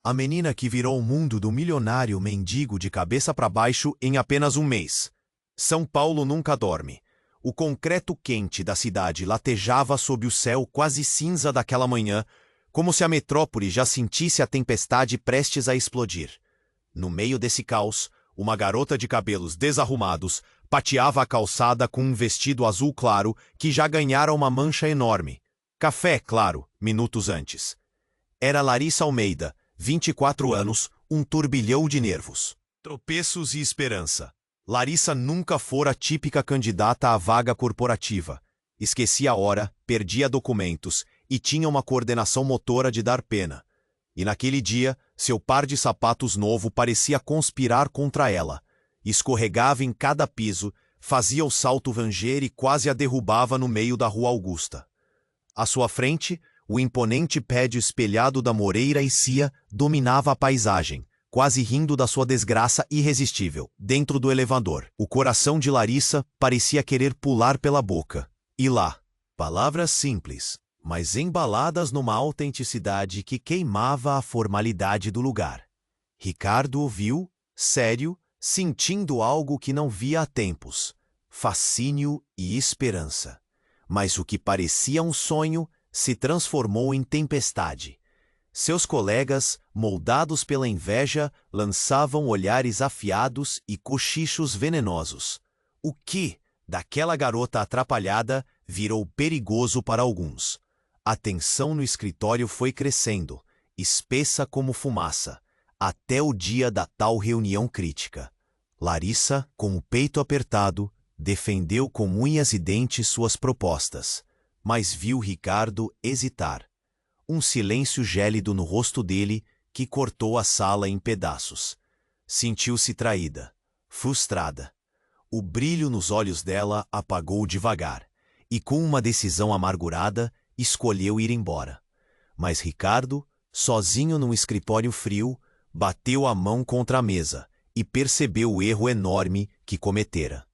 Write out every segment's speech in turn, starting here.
A menina que virou o mundo do milionário mendigo de cabeça para baixo em apenas um mês. São Paulo nunca dorme. O concreto quente da cidade latejava sob o céu quase cinza daquela manhã, como se a metrópole já sentisse a tempestade prestes a explodir. No meio desse caos, uma garota de cabelos desarrumados pateava a calçada com um vestido azul claro que já ganhara uma mancha enorme. Café, claro, minutos antes. Era Larissa Almeida, 24 anos, um turbilhão de nervos. Tropeços e esperança. Larissa nunca fora a típica candidata à vaga corporativa. Esquecia a hora, perdia documentos e tinha uma coordenação motora de dar pena. E naquele dia, seu par de sapatos novo parecia conspirar contra ela. Escorregava em cada piso, fazia o salto ranger e quase a derrubava no meio da Rua Augusta. À sua frente, o imponente prédio espelhado da Moreira e Cia dominava a paisagem, quase rindo da sua desgraça irresistível. Dentro do elevador, o coração de Larissa parecia querer pular pela boca. E lá, palavras simples, mas embaladas numa autenticidade que queimava a formalidade do lugar. Ricardo ouviu, sério, sentindo algo que não via há tempos: fascínio e esperança. Mas o que parecia um sonho se transformou em tempestade. Seus colegas, moldados pela inveja, lançavam olhares afiados e cochichos venenosos. O que, daquela garota atrapalhada, virou perigoso para alguns. A tensão no escritório foi crescendo, espessa como fumaça, até o dia da tal reunião crítica. Larissa, com o peito apertado, defendeu com unhas e dentes suas propostas, mas viu Ricardo hesitar. Um silêncio gélido no rosto dele que cortou a sala em pedaços. Sentiu-se traída, frustrada. O brilho nos olhos dela apagou devagar, e com uma decisão amargurada, escolheu ir embora. Mas Ricardo, sozinho num escritório frio, bateu a mão contra a mesa e percebeu o erro enorme que cometera.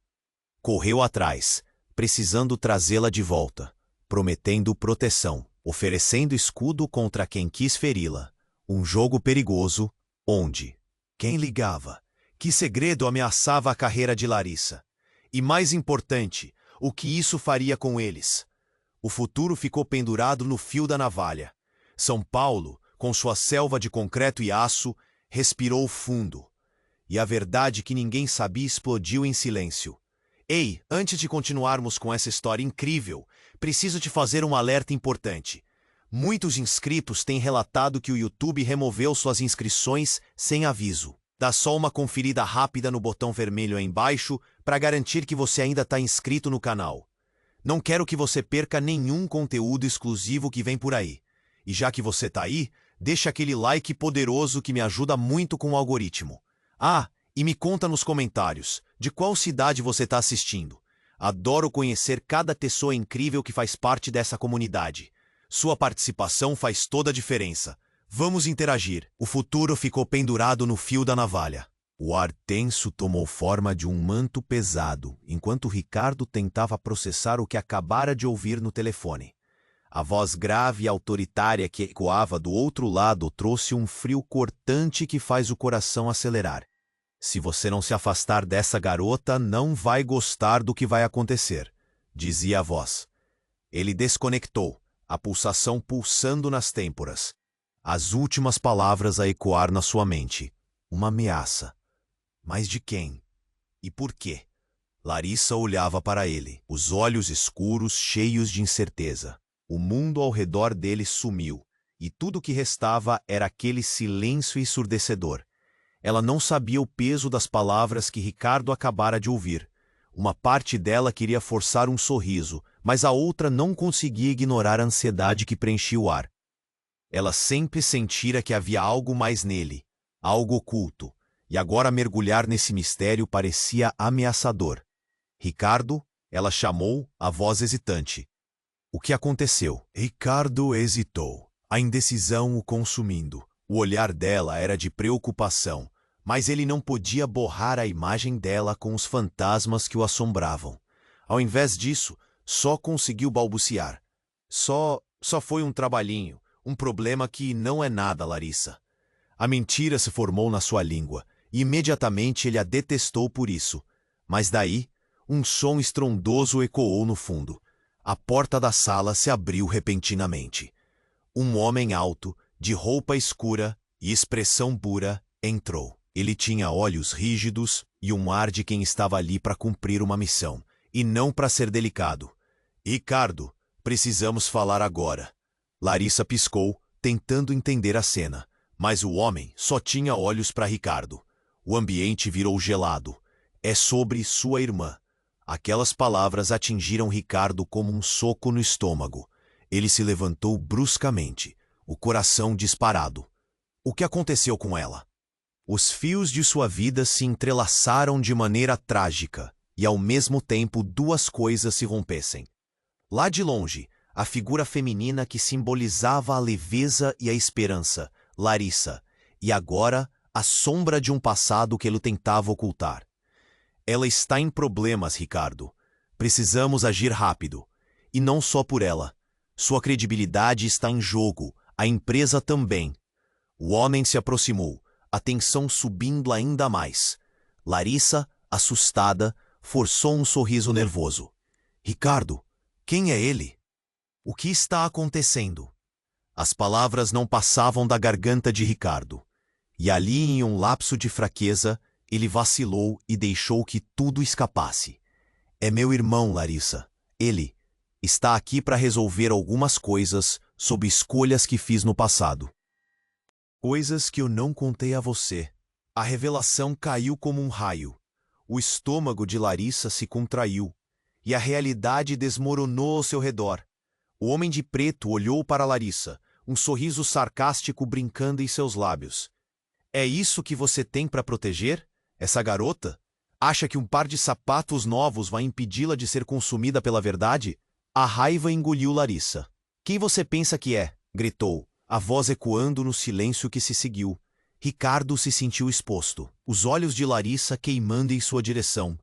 Correu atrás, precisando trazê-la de volta, prometendo proteção, oferecendo escudo contra quem quis feri-la. Um jogo perigoso, onde quem ligava? Que segredo ameaçava a carreira de Larissa? E mais importante, o que isso faria com eles? O futuro ficou pendurado no fio da navalha. São Paulo, com sua selva de concreto e aço, respirou fundo. E a verdade que ninguém sabia explodiu em silêncio. Ei, antes de continuarmos com essa história incrível, preciso te fazer um alerta importante. Muitos inscritos têm relatado que o YouTube removeu suas inscrições sem aviso. Dá só uma conferida rápida no botão vermelho aí embaixo para garantir que você ainda está inscrito no canal. Não quero que você perca nenhum conteúdo exclusivo que vem por aí. E já que você está aí, deixa aquele like poderoso que me ajuda muito com o algoritmo. Ah, e me conta nos comentários, de qual cidade você está assistindo. Adoro conhecer cada pessoa incrível que faz parte dessa comunidade. Sua participação faz toda a diferença. Vamos interagir. O futuro ficou pendurado no fio da navalha. O ar tenso tomou forma de um manto pesado, enquanto Ricardo tentava processar o que acabara de ouvir no telefone. A voz grave e autoritária que ecoava do outro lado trouxe um frio cortante que faz o coração acelerar. Se você não se afastar dessa garota, não vai gostar do que vai acontecer, dizia a voz. Ele desconectou, a pulsação pulsando nas têmporas. As últimas palavras a ecoar na sua mente. Uma ameaça. Mas de quem? E por quê? Larissa olhava para ele, os olhos escuros cheios de incerteza. O mundo ao redor dele sumiu, e tudo o que restava era aquele silêncio ensurdecedor. Ela não sabia o peso das palavras que Ricardo acabara de ouvir. Uma parte dela queria forçar um sorriso, mas a outra não conseguia ignorar a ansiedade que preenchia o ar. Ela sempre sentira que havia algo mais nele, algo oculto, e agora mergulhar nesse mistério parecia ameaçador. Ricardo, ela chamou, a voz hesitante. O que aconteceu? Ricardo hesitou, a indecisão o consumindo. O olhar dela era de preocupação, mas ele não podia borrar a imagem dela com os fantasmas que o assombravam. Ao invés disso, só conseguiu balbuciar. Só foi um trabalhinho, um problema que não é nada, Larissa. A mentira se formou na sua língua, e imediatamente ele a detestou por isso. Mas daí, um som estrondoso ecoou no fundo. A porta da sala se abriu repentinamente. Um homem alto, de roupa escura e expressão pura, entrou. Ele tinha olhos rígidos e um ar de quem estava ali para cumprir uma missão, e não para ser delicado. Ricardo, precisamos falar agora. Larissa piscou, tentando entender a cena, mas o homem só tinha olhos para Ricardo. O ambiente virou gelado. É sobre sua irmã. Aquelas palavras atingiram Ricardo como um soco no estômago. Ele se levantou bruscamente, o coração disparado. O que aconteceu com ela? Os fios de sua vida se entrelaçaram de maneira trágica, e ao mesmo tempo duas coisas se rompessem. Lá de longe, a figura feminina que simbolizava a leveza e a esperança, Larissa, e agora a sombra de um passado que ele tentava ocultar. Ela está em problemas, Ricardo. Precisamos agir rápido. E não só por ela. Sua credibilidade está em jogo, a empresa também. O homem se aproximou, a tensão subindo ainda mais. Larissa, assustada, forçou um sorriso nervoso. Ricardo, quem é ele? O que está acontecendo? As palavras não passavam da garganta de Ricardo. E ali, em um lapso de fraqueza, ele vacilou e deixou que tudo escapasse. É meu irmão, Larissa. Ele está aqui para resolver algumas coisas sob escolhas que fiz no passado. Coisas que eu não contei a você. A revelação caiu como um raio. O estômago de Larissa se contraiu, e a realidade desmoronou ao seu redor. O homem de preto olhou para Larissa, um sorriso sarcástico brincando em seus lábios. É isso que você tem para proteger? Essa garota? Acha que um par de sapatos novos vai impedi-la de ser consumida pela verdade? A raiva engoliu Larissa. Quem você pensa que é? Gritou, a voz ecoando no silêncio que se seguiu. Ricardo se sentiu exposto, os olhos de Larissa queimando em sua direção.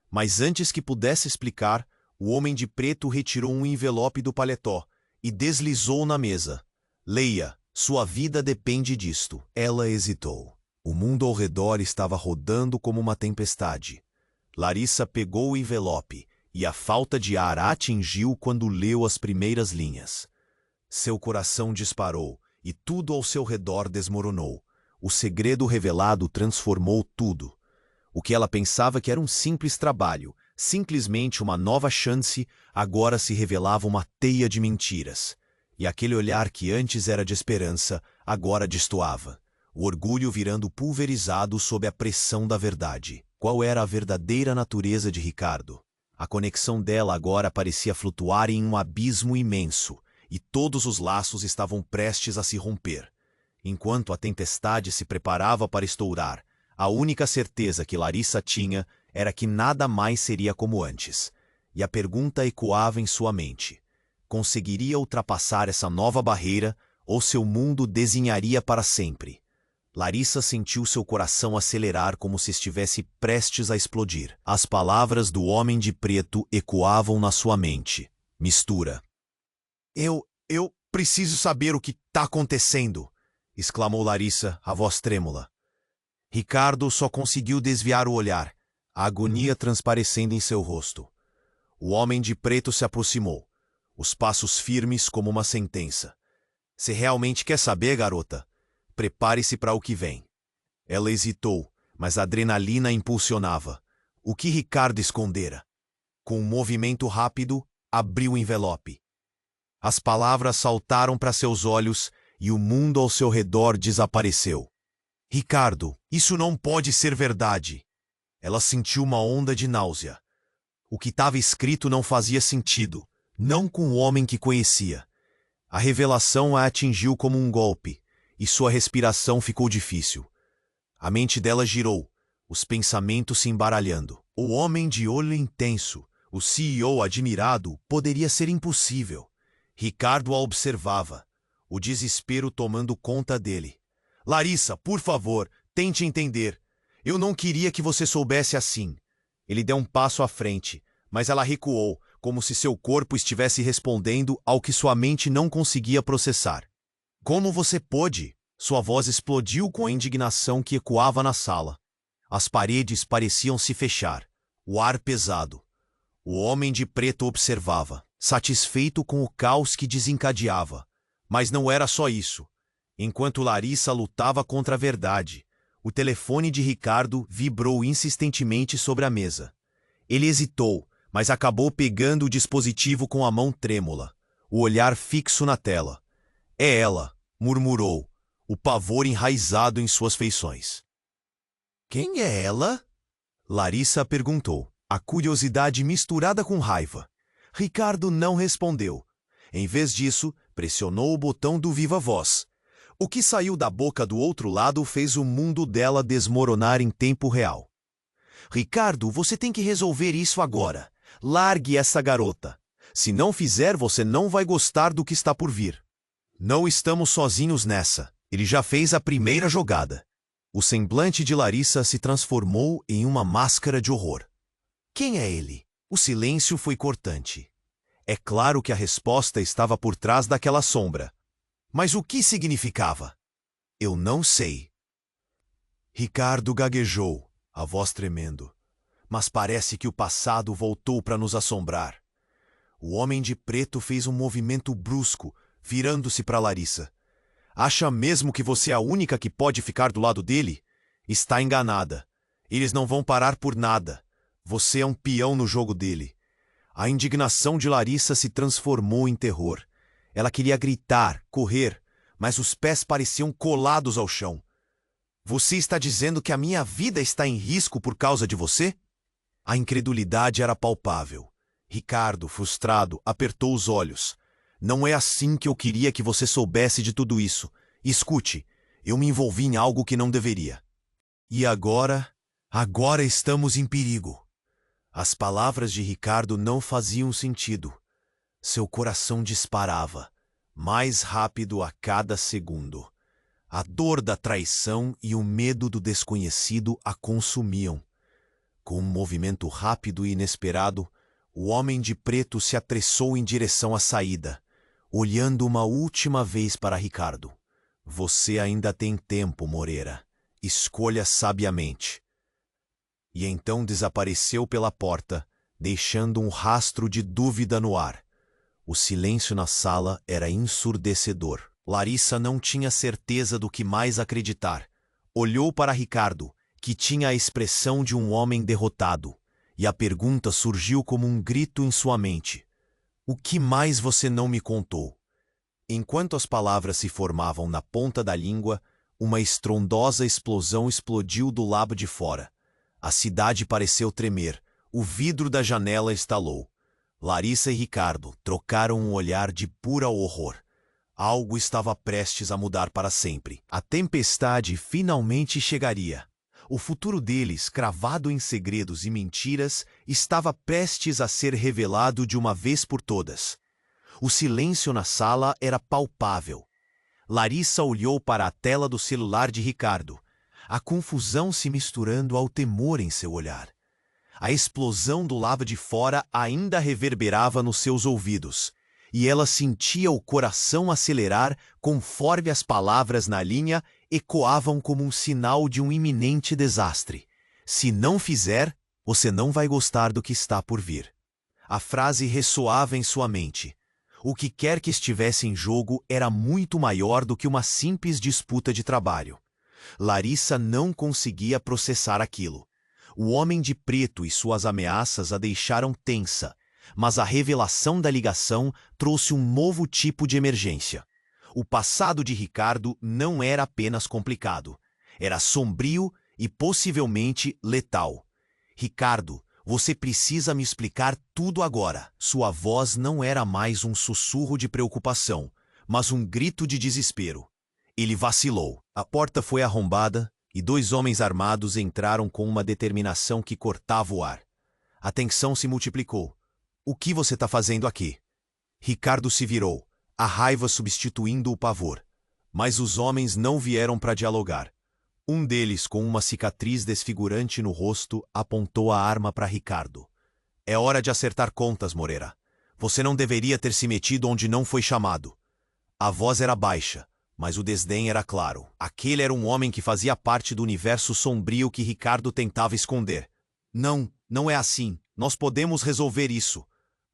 Mas antes que pudesse explicar, o homem de preto retirou um envelope do paletó e deslizou na mesa. Leia, sua vida depende disto. Ela hesitou. O mundo ao redor estava rodando como uma tempestade. Larissa pegou o envelope e a falta de ar a atingiu quando leu as primeiras linhas. Seu coração disparou e tudo ao seu redor desmoronou. O segredo revelado transformou tudo. O que ela pensava que era um simples trabalho, simplesmente uma nova chance, agora se revelava uma teia de mentiras. E aquele olhar que antes era de esperança, agora destoava. O orgulho virando pulverizado sob a pressão da verdade. Qual era a verdadeira natureza de Ricardo? A conexão dela agora parecia flutuar em um abismo imenso, e todos os laços estavam prestes a se romper. Enquanto a tempestade se preparava para estourar, a única certeza que Larissa tinha era que nada mais seria como antes. E a pergunta ecoava em sua mente. Conseguiria ultrapassar essa nova barreira ou seu mundo desenharia para sempre? Larissa sentiu seu coração acelerar como se estivesse prestes a explodir. As palavras do homem de preto ecoavam na sua mente. Mistura. Eu preciso saber o que está acontecendo, exclamou Larissa, a voz trêmula. Ricardo só conseguiu desviar o olhar, a agonia transparecendo em seu rosto. O homem de preto se aproximou, os passos firmes como uma sentença. Se realmente quer saber, garota, prepare-se para o que vem. Ela hesitou, mas a adrenalina a impulsionava. O que Ricardo escondera? Com um movimento rápido, abriu o envelope. As palavras saltaram para seus olhos e o mundo ao seu redor desapareceu. Ricardo, isso não pode ser verdade. Ela sentiu uma onda de náusea. O que estava escrito não fazia sentido, não com o homem que conhecia. A revelação a atingiu como um golpe, e sua respiração ficou difícil. A mente dela girou, os pensamentos se embaralhando. O homem de olho intenso, o CEO admirado, poderia ser impossível. Ricardo a observava, o desespero tomando conta dele. Larissa, por favor, tente entender. Eu não queria que você soubesse assim. Ele deu um passo à frente, mas ela recuou, como se seu corpo estivesse respondendo ao que sua mente não conseguia processar. Como você pôde? Sua voz explodiu com a indignação que ecoava na sala. As paredes pareciam se fechar, o ar pesado. O homem de preto observava, satisfeito com o caos que desencadeava. Mas não era só isso. Enquanto Larissa lutava contra a verdade, o telefone de Ricardo vibrou insistentemente sobre a mesa. Ele hesitou, mas acabou pegando o dispositivo com a mão trêmula, o olhar fixo na tela. "É ela", murmurou, o pavor enraizado em suas feições. "Quem é ela?" Larissa perguntou, a curiosidade misturada com raiva. Ricardo não respondeu. Em vez disso, pressionou o botão do viva voz. O que saiu da boca do outro lado fez o mundo dela desmoronar em tempo real. "Ricardo, você tem que resolver isso agora. Largue essa garota. Se não fizer, você não vai gostar do que está por vir." "Não estamos sozinhos nessa. Ele já fez a primeira jogada." O semblante de Larissa se transformou em uma máscara de horror. "Quem é ele?" O silêncio foi cortante. É claro que a resposta estava por trás daquela sombra. Mas o que significava? "Eu não sei." Ricardo gaguejou, a voz tremendo. "Mas parece que o passado voltou para nos assombrar." O homem de preto fez um movimento brusco, virando-se para Larissa. "Acha mesmo que você é a única que pode ficar do lado dele? Está enganada. Eles não vão parar por nada. Você é um peão no jogo dele." A indignação de Larissa se transformou em terror. Ela queria gritar, correr, mas os pés pareciam colados ao chão. "Você está dizendo que a minha vida está em risco por causa de você?" A incredulidade era palpável. Ricardo, frustrado, apertou os olhos. "Não é assim que eu queria que você soubesse de tudo isso. Escute, eu me envolvi em algo que não deveria. E agora? Agora estamos em perigo." As palavras de Ricardo não faziam sentido. Seu coração disparava, mais rápido a cada segundo. A dor da traição e o medo do desconhecido a consumiam. Com um movimento rápido e inesperado, o homem de preto se apressou em direção à saída, olhando uma última vez para Ricardo. "Você ainda tem tempo, Moreira. Escolha sabiamente." E então desapareceu pela porta, deixando um rastro de dúvida no ar. O silêncio na sala era ensurdecedor. Larissa não tinha certeza do que mais acreditar. Olhou para Ricardo, que tinha a expressão de um homem derrotado, e a pergunta surgiu como um grito em sua mente. "O que mais você não me contou?" Enquanto as palavras se formavam na ponta da língua, uma estrondosa explosão explodiu do lado de fora. A cidade pareceu tremer, o vidro da janela estalou. Larissa e Ricardo trocaram um olhar de puro horror. Algo estava prestes a mudar para sempre. A tempestade finalmente chegaria. O futuro deles, cravado em segredos e mentiras, estava prestes a ser revelado de uma vez por todas. O silêncio na sala era palpável. Larissa olhou para a tela do celular de Ricardo, a confusão se misturando ao temor em seu olhar. A explosão do lado de fora ainda reverberava nos seus ouvidos, e ela sentia o coração acelerar conforme as palavras na linha ecoavam como um sinal de um iminente desastre. "Se não fizer, você não vai gostar do que está por vir." A frase ressoava em sua mente. O que quer que estivesse em jogo era muito maior do que uma simples disputa de trabalho. Larissa não conseguia processar aquilo. O homem de preto e suas ameaças a deixaram tensa, mas a revelação da ligação trouxe um novo tipo de emergência. O passado de Ricardo não era apenas complicado. Era sombrio e possivelmente letal. "Ricardo, você precisa me explicar tudo agora." Sua voz não era mais um sussurro de preocupação, mas um grito de desespero. Ele vacilou. A porta foi arrombada e 2 homens armados entraram com uma determinação que cortava o ar. A tensão se multiplicou. "O que você está fazendo aqui?" Ricardo se virou, a raiva substituindo o pavor. Mas os homens não vieram para dialogar. Um deles, com uma cicatriz desfigurante no rosto, apontou a arma para Ricardo. "É hora de acertar contas, Moreira. Você não deveria ter se metido onde não foi chamado." A voz era baixa, Mas o desdém era claro. Aquele era um homem que fazia parte do universo sombrio que Ricardo tentava esconder. Não, não é assim. Nós podemos resolver isso.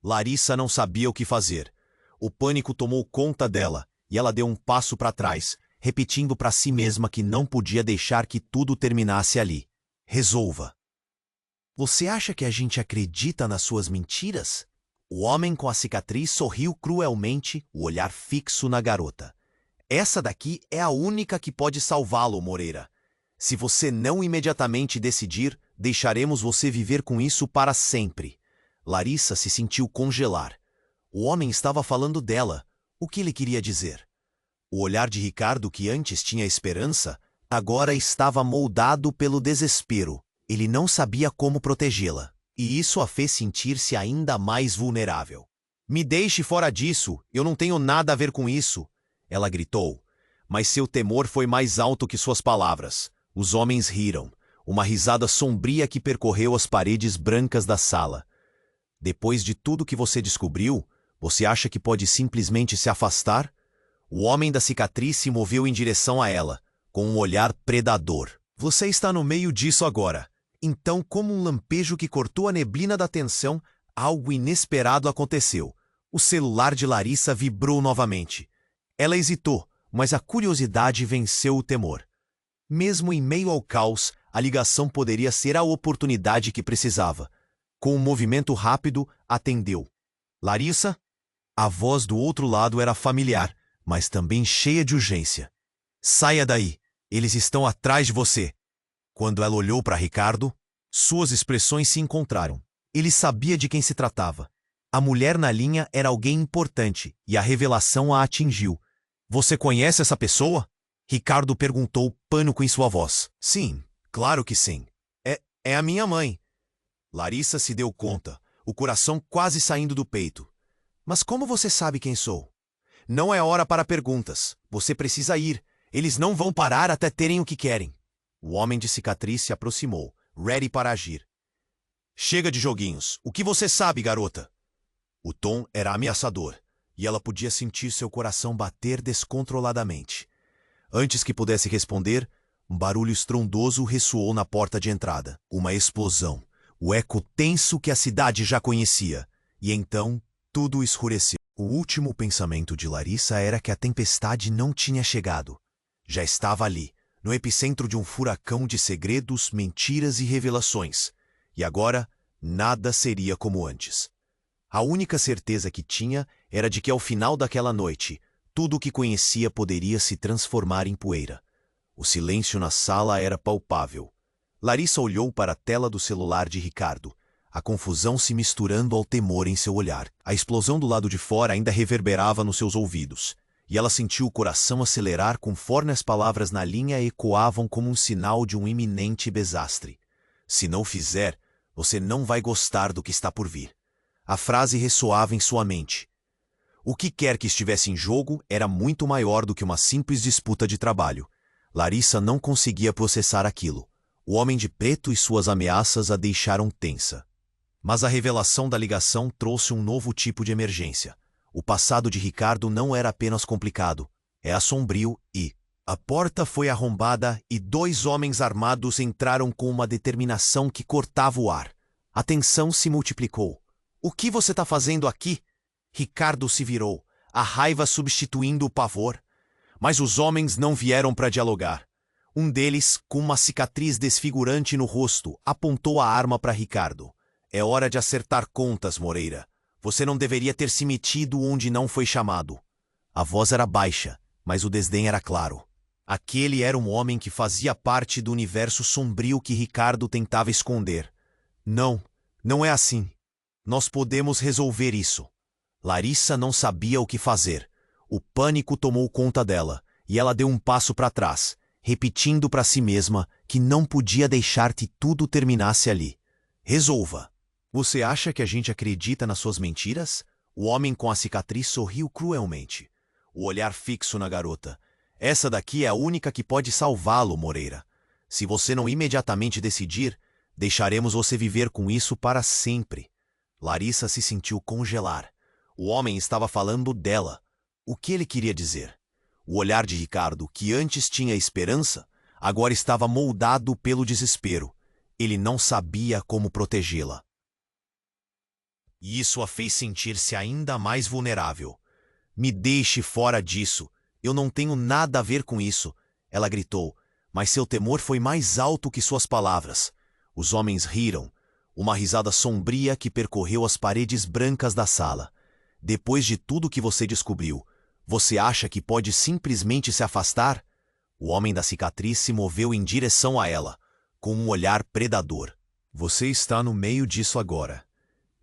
Larissa não sabia o que fazer. O pânico tomou conta dela, e ela deu um passo para trás, repetindo para si mesma que não podia deixar que tudo terminasse ali. Resolva. Você acha que a gente acredita nas suas mentiras? O homem com a cicatriz sorriu cruelmente, o olhar fixo na garota. Essa daqui é a única que pode salvá-lo, Moreira. Se você não imediatamente decidir, deixaremos você viver com isso para sempre. Larissa se sentiu congelar. O homem estava falando dela. O que ele queria dizer? O olhar de Ricardo, que antes tinha esperança, agora estava moldado pelo desespero. Ele não sabia como protegê-la, e isso a fez sentir-se ainda mais vulnerável. Me deixe fora disso, eu não tenho nada a ver com isso, ela gritou. Mas seu temor foi mais alto que suas palavras. Os homens riram, uma risada sombria que percorreu as paredes brancas da sala. Depois de tudo que você descobriu, você acha que pode simplesmente se afastar? O homem da cicatriz se moveu em direção a ela, com um olhar predador. Você está no meio disso agora. Então, como um lampejo que cortou a neblina da tensão, algo inesperado aconteceu. O celular de Larissa vibrou novamente. Ela hesitou, mas a curiosidade venceu o temor. Mesmo em meio ao caos, a ligação poderia ser a oportunidade que precisava. Com um movimento rápido, atendeu. Larissa? A voz do outro lado era familiar, mas também cheia de urgência. Saia daí, eles estão atrás de você. Quando ela olhou para Ricardo, suas expressões se encontraram. Ele sabia de quem se tratava. A mulher na linha era alguém importante, e a revelação a atingiu. Você conhece essa pessoa? Ricardo perguntou, pânico em sua voz. Sim, claro que sim. É a minha mãe. Larissa se deu conta, o coração quase saindo do peito. Mas como você sabe quem sou? Não é hora para perguntas. Você precisa ir. Eles não vão parar até terem o que querem. O homem de cicatriz se aproximou, ready para agir. Chega de joguinhos. O que você sabe, garota? O tom era ameaçador, e ela podia sentir seu coração bater descontroladamente. Antes que pudesse responder, um barulho estrondoso ressoou na porta de entrada. Uma explosão. O eco tenso que a cidade já conhecia. E então, tudo escureceu. O último pensamento de Larissa era que a tempestade não tinha chegado. Já estava ali, no epicentro de um furacão de segredos, mentiras e revelações. E agora, nada seria como antes. A única certeza que tinha era de que ao final daquela noite, tudo o que conhecia poderia se transformar em poeira. O silêncio na sala era palpável. Larissa olhou para a tela do celular de Ricardo, a confusão se misturando ao temor em seu olhar. A explosão do lado de fora ainda reverberava nos seus ouvidos, e ela sentiu o coração acelerar conforme as palavras na linha ecoavam como um sinal de um iminente desastre. Se não fizer, você não vai gostar do que está por vir. A frase ressoava em sua mente. O que quer que estivesse em jogo era muito maior do que uma simples disputa de trabalho. Larissa não conseguia processar aquilo. O homem de preto e suas ameaças a deixaram tensa. Mas a revelação da ligação trouxe um novo tipo de emergência. O passado de Ricardo não era apenas complicado, é sombrio e... A porta foi arrombada e 2 homens armados entraram com uma determinação que cortava o ar. A tensão se multiplicou. O que você está fazendo aqui? Ricardo se virou, a raiva substituindo o pavor. Mas os homens não vieram para dialogar. Um deles, com uma cicatriz desfigurante no rosto, apontou a arma para Ricardo. É hora de acertar contas, Moreira. Você não deveria ter se metido onde não foi chamado. A voz era baixa, mas o desdém era claro. Aquele era um homem que fazia parte do universo sombrio que Ricardo tentava esconder. Não, não é assim. Nós podemos resolver isso. Larissa não sabia o que fazer. O pânico tomou conta dela, e ela deu um passo para trás, repetindo para si mesma que não podia deixar que tudo terminasse ali. Resolva. Você acha que a gente acredita nas suas mentiras? O homem com a cicatriz sorriu cruelmente, o olhar fixo na garota. Essa daqui é a única que pode salvá-lo, Moreira. Se você não imediatamente decidir, deixaremos você viver com isso para sempre. Larissa se sentiu congelar. O homem estava falando dela. O que ele queria dizer? O olhar de Ricardo, que antes tinha esperança, agora estava moldado pelo desespero. Ele não sabia como protegê-la. E isso a fez sentir-se ainda mais vulnerável. Me deixe fora disso. Eu não tenho nada a ver com isso, ela gritou, mas seu temor foi mais alto que suas palavras. Os homens riram, uma risada sombria que percorreu as paredes brancas da sala. Depois de tudo que você descobriu, você acha que pode simplesmente se afastar? O homem da cicatriz se moveu em direção a ela, com um olhar predador. Você está no meio disso agora.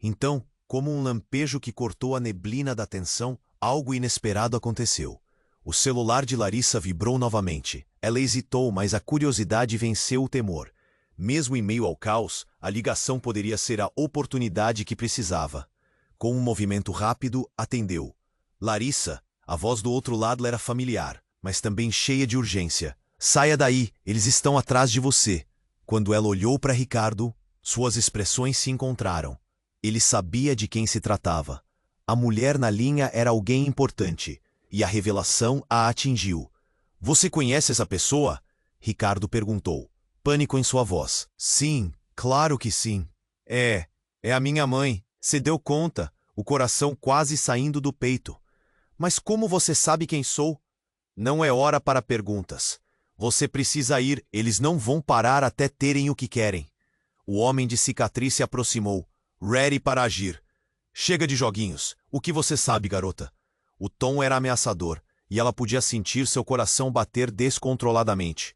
Então, como um lampejo que cortou a neblina da tensão, algo inesperado aconteceu. O celular de Larissa vibrou novamente. Ela hesitou, mas a curiosidade venceu o temor. Mesmo em meio ao caos, a ligação poderia ser a oportunidade que precisava. Com um movimento rápido, atendeu. Larissa, a voz do outro lado era familiar, mas também cheia de urgência. Saia daí, eles estão atrás de você. Quando ela olhou para Ricardo, suas expressões se encontraram. Ele sabia de quem se tratava. A mulher na linha era alguém importante, e a revelação a atingiu. Você conhece essa pessoa? Ricardo perguntou. Pânico em sua voz. Sim, claro que sim. É a minha mãe. Você deu conta, o coração quase saindo do peito. Mas como você sabe quem sou? Não é hora para perguntas. Você precisa ir, eles não vão parar até terem o que querem. O homem de cicatriz se aproximou, ready para agir. Chega de joguinhos. O que você sabe, garota? O tom era ameaçador, e ela podia sentir seu coração bater descontroladamente.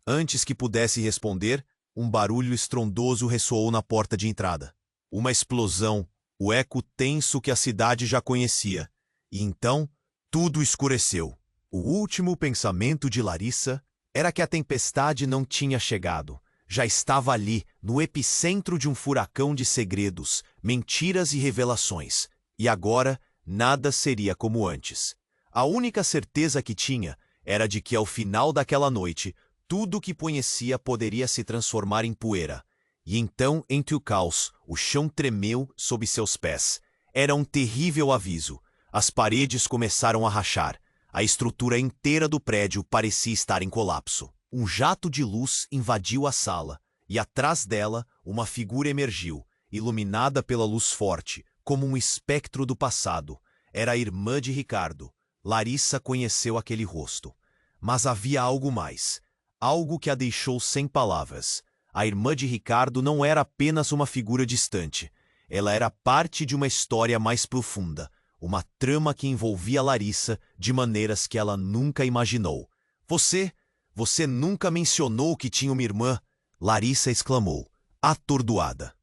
Antes que pudesse responder, um barulho estrondoso ressoou na porta de entrada. Uma explosão, o eco tenso que a cidade já conhecia. E então, tudo escureceu. O último pensamento de Larissa era que a tempestade não tinha chegado. Já estava ali, no epicentro de um furacão de segredos, mentiras e revelações. E agora, nada seria como antes. A única certeza que tinha era de que ao final daquela noite, tudo o que conhecia poderia se transformar em poeira. E então, entre o caos, o chão tremeu sob seus pés. Era um terrível aviso. As paredes começaram a rachar. A estrutura inteira do prédio parecia estar em colapso. Um jato de luz invadiu a sala, e atrás dela, uma figura emergiu, iluminada pela luz forte, como um espectro do passado. Era a irmã de Ricardo. Larissa conheceu aquele rosto. Mas havia algo mais. Algo que a deixou sem palavras. A irmã de Ricardo não era apenas uma figura distante. Ela era parte de uma história mais profunda. Uma trama que envolvia Larissa de maneiras que ela nunca imaginou. Você nunca mencionou que tinha uma irmã? Larissa exclamou, atordoada.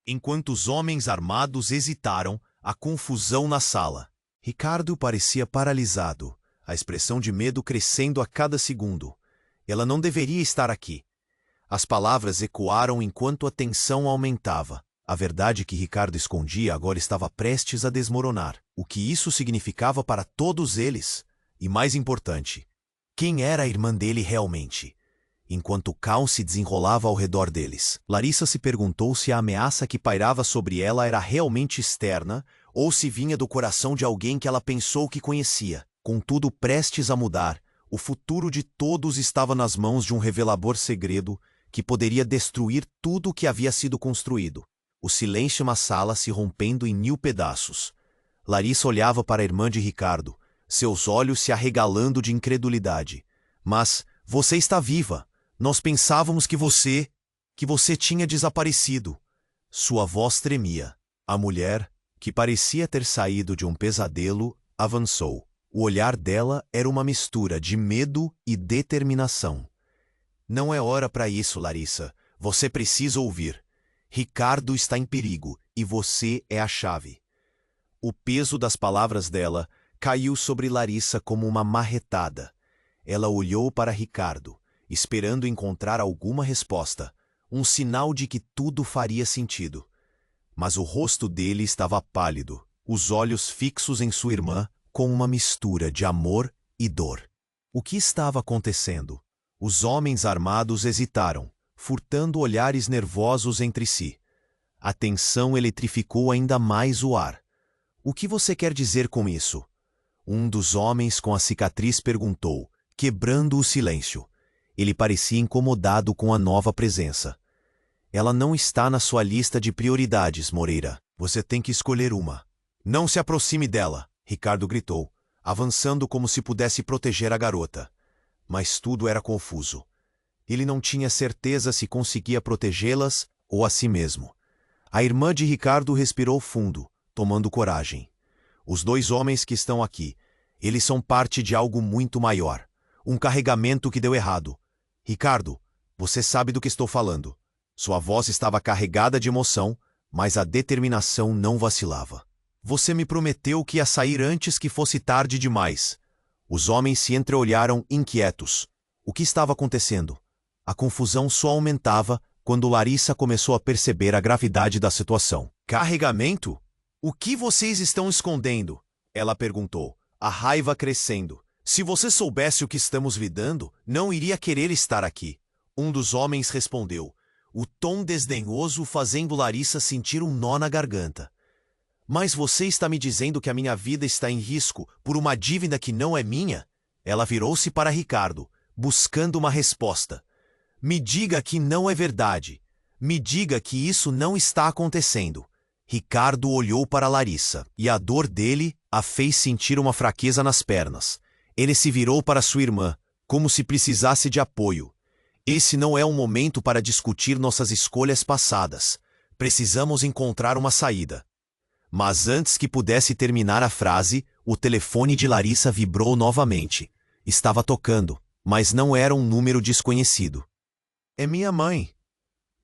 Enquanto os homens armados hesitaram, a confusão na sala. Ricardo parecia paralisado, a expressão de medo crescendo a cada segundo. Ela não deveria estar aqui. As palavras ecoaram enquanto a tensão aumentava. A verdade que Ricardo escondia agora estava prestes a desmoronar. O que isso significava para todos eles? E mais importante, quem era a irmã dele realmente? Enquanto o caos se desenrolava ao redor deles, Larissa se perguntou se a ameaça que pairava sobre ela era realmente externa ou se vinha do coração de alguém que ela pensou que conhecia. Contudo, prestes a mudar, o futuro de todos estava nas mãos de um revelador segredo que poderia destruir tudo o que havia sido construído. O silêncio na sala se rompendo em 1000 pedaços. Larissa olhava para a irmã de Ricardo, seus olhos se arregalando de incredulidade. Mas você está viva. Nós pensávamos que você tinha desaparecido. Sua voz tremia. A mulher, que parecia ter saído de um pesadelo, avançou. O olhar dela era uma mistura de medo e determinação. Não é hora para isso, Larissa. Você precisa ouvir. Ricardo está em perigo e você é a chave. O peso das palavras dela caiu sobre Larissa como uma marretada. Ela olhou para Ricardo, esperando encontrar alguma resposta, um sinal de que tudo faria sentido. Mas o rosto dele estava pálido, os olhos fixos em sua irmã, com uma mistura de amor e dor. O que estava acontecendo? Os homens armados hesitaram, furtando olhares nervosos entre si. A tensão eletrificou ainda mais o ar. O que você quer dizer com isso? Um dos homens com a cicatriz perguntou, quebrando o silêncio. Ele parecia incomodado com a nova presença. Ela não está na sua lista de prioridades, Moreira. Você tem que escolher uma. Não se aproxime dela, Ricardo gritou, avançando como se pudesse proteger a garota. Mas tudo era confuso. Ele não tinha certeza se conseguia protegê-las ou a si mesmo. A irmã de Ricardo respirou fundo, tomando coragem. Os dois homens que estão aqui, eles são parte de algo muito maior. Um carregamento que deu errado. Ricardo, você sabe do que estou falando. Sua voz estava carregada de emoção, mas a determinação não vacilava. Você me prometeu que ia sair antes que fosse tarde demais. Os homens se entreolharam inquietos. O que estava acontecendo? A confusão só aumentava quando Larissa começou a perceber a gravidade da situação. Carregamento? O que vocês estão escondendo? Ela perguntou, a raiva crescendo. Se você soubesse o que estamos lidando, não iria querer estar aqui. Um dos homens respondeu, o tom desdenhoso fazendo Larissa sentir um nó na garganta. Mas você está me dizendo que a minha vida está em risco por uma dívida que não é minha? Ela virou-se para Ricardo, buscando uma resposta. Me diga que não é verdade. Me diga que isso não está acontecendo. Ricardo olhou para Larissa, e a dor dele a fez sentir uma fraqueza nas pernas. Ele se virou para sua irmã, como se precisasse de apoio. Esse não é um momento para discutir nossas escolhas passadas. Precisamos encontrar uma saída. Mas antes que pudesse terminar a frase, o telefone de Larissa vibrou novamente. Estava tocando, mas não era um número desconhecido. É minha mãe,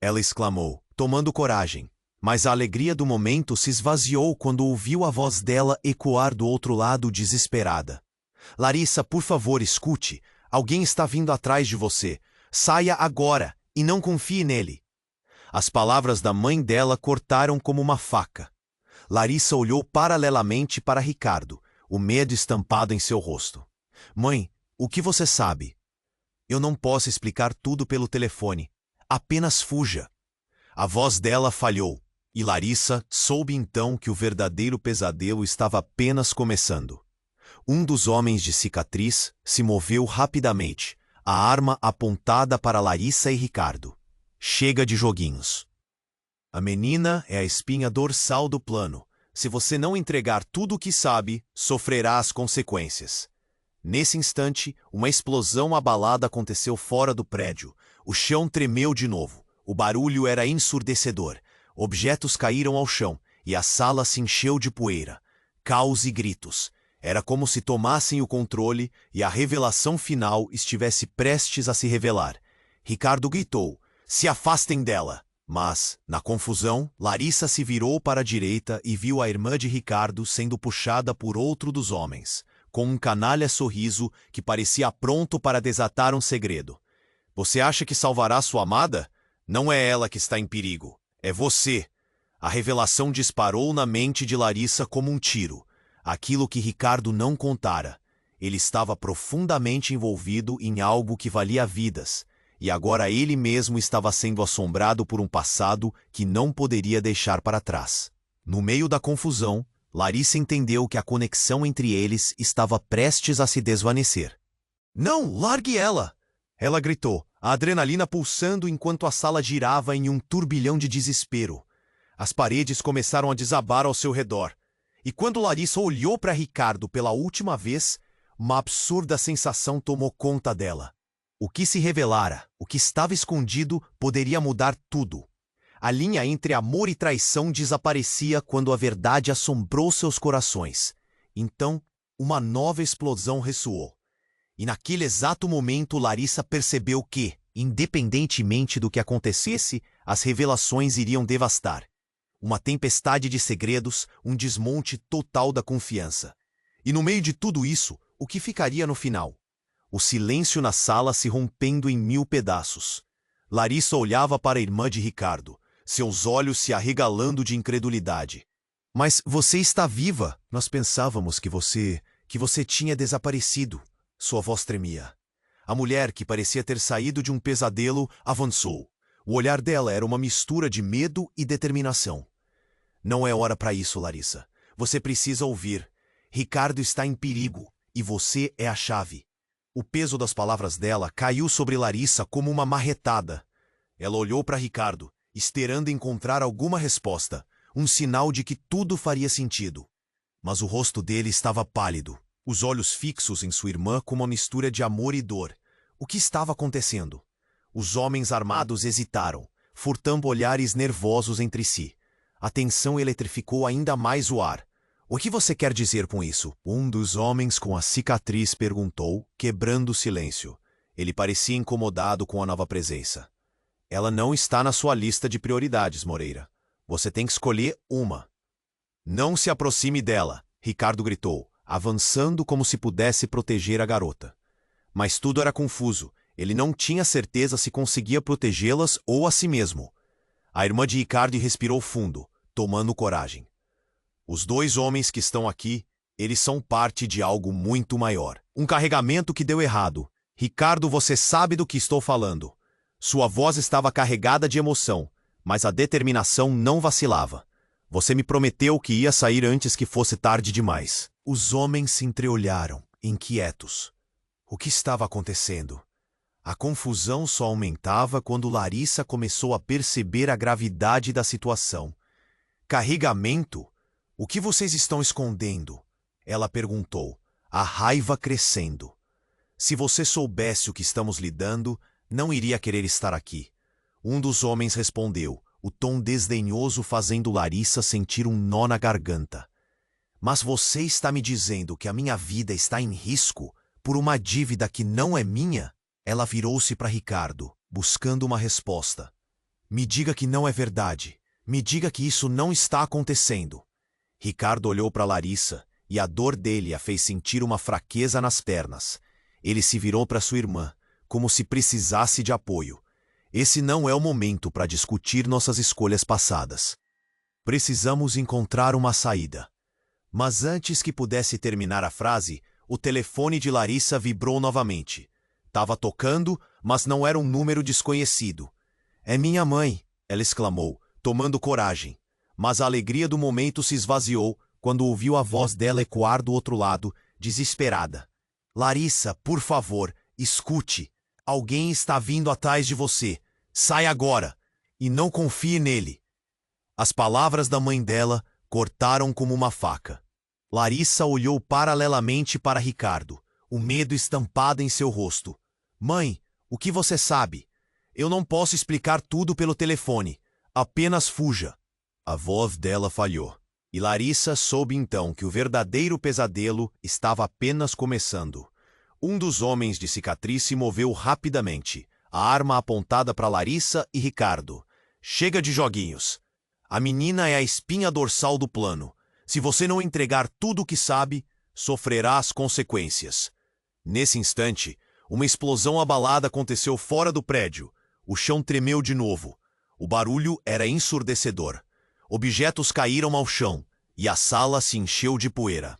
ela exclamou, tomando coragem. Mas a alegria do momento se esvaziou quando ouviu a voz dela ecoar do outro lado desesperada. Larissa, por favor, escute. Alguém está vindo atrás de você. Saia agora e não confie nele. As palavras da mãe dela cortaram como uma faca. Larissa olhou paralelamente para Ricardo, o medo estampado em seu rosto. Mãe, o que você sabe? Eu não posso explicar tudo pelo telefone. Apenas fuja. A voz dela falhou. E Larissa soube então que o verdadeiro pesadelo estava apenas começando. Um dos homens de cicatriz se moveu rapidamente, a arma apontada para Larissa e Ricardo. Chega de joguinhos. A menina é a espinha dorsal do plano. Se você não entregar tudo o que sabe, sofrerá as consequências. Nesse instante, uma explosão abalada aconteceu fora do prédio. O chão tremeu de novo. O barulho era ensurdecedor. Objetos caíram ao chão, e a sala se encheu de poeira. Caos e gritos. Era como se tomassem o controle e a revelação final estivesse prestes a se revelar. Ricardo gritou, se afastem dela. Mas, na confusão, Larissa se virou para a direita e viu a irmã de Ricardo sendo puxada por outro dos homens, com um canalha sorriso que parecia pronto para desatar um segredo. Você acha que salvará sua amada? Não é ela que está em perigo. É você. A revelação disparou na mente de Larissa como um tiro. Aquilo que Ricardo não contara. Ele estava profundamente envolvido em algo que valia vidas, e agora ele mesmo estava sendo assombrado por um passado que não poderia deixar para trás. No meio da confusão, Larissa entendeu que a conexão entre eles estava prestes a se desvanecer. Não, largue ela! Ela gritou, a adrenalina pulsando enquanto a sala girava em um turbilhão de desespero. As paredes começaram a desabar ao seu redor. E quando Larissa olhou para Ricardo pela última vez, uma absurda sensação tomou conta dela. O que se revelara, o que estava escondido, poderia mudar tudo. A linha entre amor e traição desaparecia quando a verdade assombrou seus corações. Então, uma nova explosão ressoou. E naquele exato momento Larissa percebeu que, independentemente do que acontecesse, as revelações iriam devastar. Uma tempestade de segredos, um desmonte total da confiança. E no meio de tudo isso, o que ficaria no final? O silêncio na sala se rompendo em 1000 pedaços. Larissa olhava para a irmã de Ricardo, seus olhos se arregalando de incredulidade. Mas você está viva! Nós pensávamos que você tinha desaparecido. Sua voz tremia. A mulher, que parecia ter saído de um pesadelo, avançou. O olhar dela era uma mistura de medo e determinação. Não é hora para isso, Larissa. Você precisa ouvir. Ricardo está em perigo, e você é a chave. O peso das palavras dela caiu sobre Larissa como uma marretada. Ela olhou para Ricardo, esperando encontrar alguma resposta, um sinal de que tudo faria sentido. Mas o rosto dele estava pálido, os olhos fixos em sua irmã com uma mistura de amor e dor. O que estava acontecendo? Os homens armados hesitaram, furtando olhares nervosos entre si. A tensão eletrificou ainda mais o ar. O que você quer dizer com isso? Um dos homens com a cicatriz perguntou, quebrando o silêncio. Ele parecia incomodado com a nova presença. Ela não está na sua lista de prioridades, Moreira. Você tem que escolher uma. Não se aproxime dela, Ricardo gritou, avançando como se pudesse proteger a garota. Mas tudo era confuso. Ele não tinha certeza se conseguia protegê-las ou a si mesmo. A irmã de Ricardo respirou fundo, tomando coragem. Os dois homens que estão aqui, eles são parte de algo muito maior. Um carregamento que deu errado. Ricardo, você sabe do que estou falando. Sua voz estava carregada de emoção, mas a determinação não vacilava. Você me prometeu que ia sair antes que fosse tarde demais. Os homens se entreolharam, inquietos. O que estava acontecendo? A confusão só aumentava quando Larissa começou a perceber a gravidade da situação. Carregamento? O que vocês estão escondendo? Ela perguntou, a raiva crescendo. Se você soubesse o que estamos lidando, não iria querer estar aqui. Um dos homens respondeu, o tom desdenhoso fazendo Larissa sentir um nó na garganta. Mas você está me dizendo que a minha vida está em risco por uma dívida que não é minha? Ela virou-se para Ricardo, buscando uma resposta. Me diga que não é verdade. Me diga que isso não está acontecendo. Ricardo olhou para Larissa e a dor dele a fez sentir uma fraqueza nas pernas. Ele se virou para sua irmã, como se precisasse de apoio. Esse não é o momento para discutir nossas escolhas passadas. Precisamos encontrar uma saída. Mas antes que pudesse terminar a frase, o telefone de Larissa vibrou novamente. Tava tocando, mas não era um número desconhecido. É minha mãe, ela exclamou, tomando coragem. Mas a alegria do momento se esvaziou quando ouviu a voz dela ecoar do outro lado, desesperada. Larissa, por favor, escute. Alguém está vindo atrás de você. Sai agora. E não confie nele. As palavras da mãe dela cortaram como uma faca. Larissa olhou paralelamente para Ricardo, o medo estampado em seu rosto. Mãe, o que você sabe? Eu não posso explicar tudo pelo telefone. Apenas fuja. A voz dela falhou. E Larissa soube então que o verdadeiro pesadelo estava apenas começando. Um dos homens de cicatriz se moveu rapidamente, a arma apontada para Larissa e Ricardo. Chega de joguinhos. A menina é a espinha dorsal do plano. Se você não entregar tudo o que sabe, sofrerá as consequências. Nesse instante, uma explosão abalada aconteceu fora do prédio. O chão tremeu de novo. O barulho era ensurdecedor. Objetos caíram ao chão e a sala se encheu de poeira.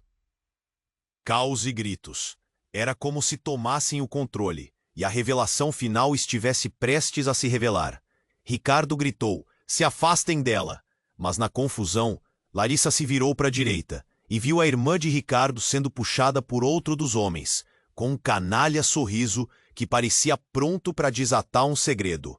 Caos e gritos. Era como se tomassem o controle e a revelação final estivesse prestes a se revelar. Ricardo gritou, se afastem dela. Mas na confusão, Larissa se virou para a direita e viu a irmã de Ricardo sendo puxada por outro dos homens, com um canalha sorriso que parecia pronto para desatar um segredo.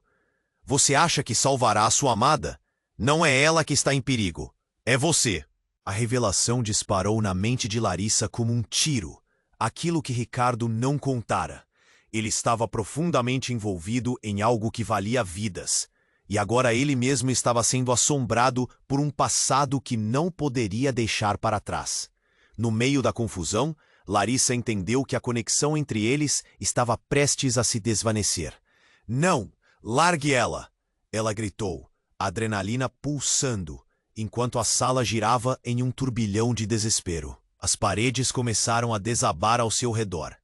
Você acha que salvará a sua amada? Não é ela que está em perigo. É você. A revelação disparou na mente de Larissa como um tiro. Aquilo que Ricardo não contara. Ele estava profundamente envolvido em algo que valia vidas. E agora ele mesmo estava sendo assombrado por um passado que não poderia deixar para trás. No meio da confusão, Larissa entendeu que a conexão entre eles estava prestes a se desvanecer. Não! Largue ela! Ela gritou, a adrenalina pulsando, enquanto a sala girava em um turbilhão de desespero. As paredes começaram a desabar ao seu redor.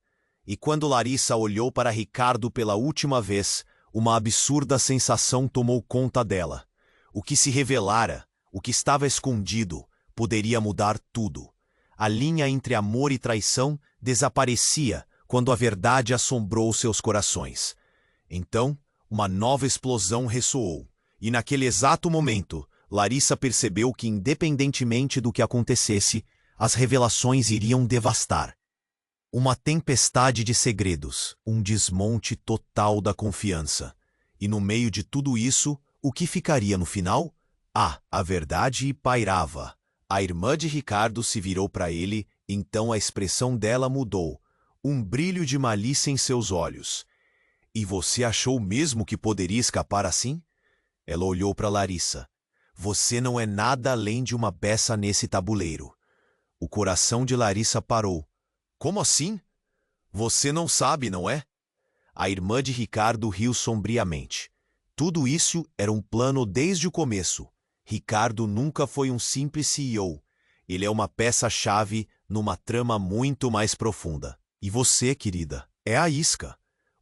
E quando Larissa olhou para Ricardo pela última vez, uma absurda sensação tomou conta dela. O que se revelara, o que estava escondido, poderia mudar tudo. A linha entre amor e traição desaparecia quando a verdade assombrou seus corações. Então, uma nova explosão ressoou. E naquele exato momento, Larissa percebeu que, independentemente do que acontecesse, As revelações iriam devastar. Uma tempestade de segredos, um desmonte total da confiança. E no meio de tudo isso, o que ficaria no final? A verdade pairava. A irmã de Ricardo se virou para ele, então a expressão dela mudou. Um brilho de malícia em seus olhos. E você achou mesmo que poderia escapar assim? Ela olhou para Larissa. Você não é nada além de uma peça nesse tabuleiro. O coração de Larissa parou. Como assim? Você não sabe, não é? A irmã de Ricardo riu sombriamente. Tudo isso era um plano desde o começo. Ricardo nunca foi um simples CEO. Ele é uma peça-chave numa trama muito mais profunda. E você, querida, é a isca.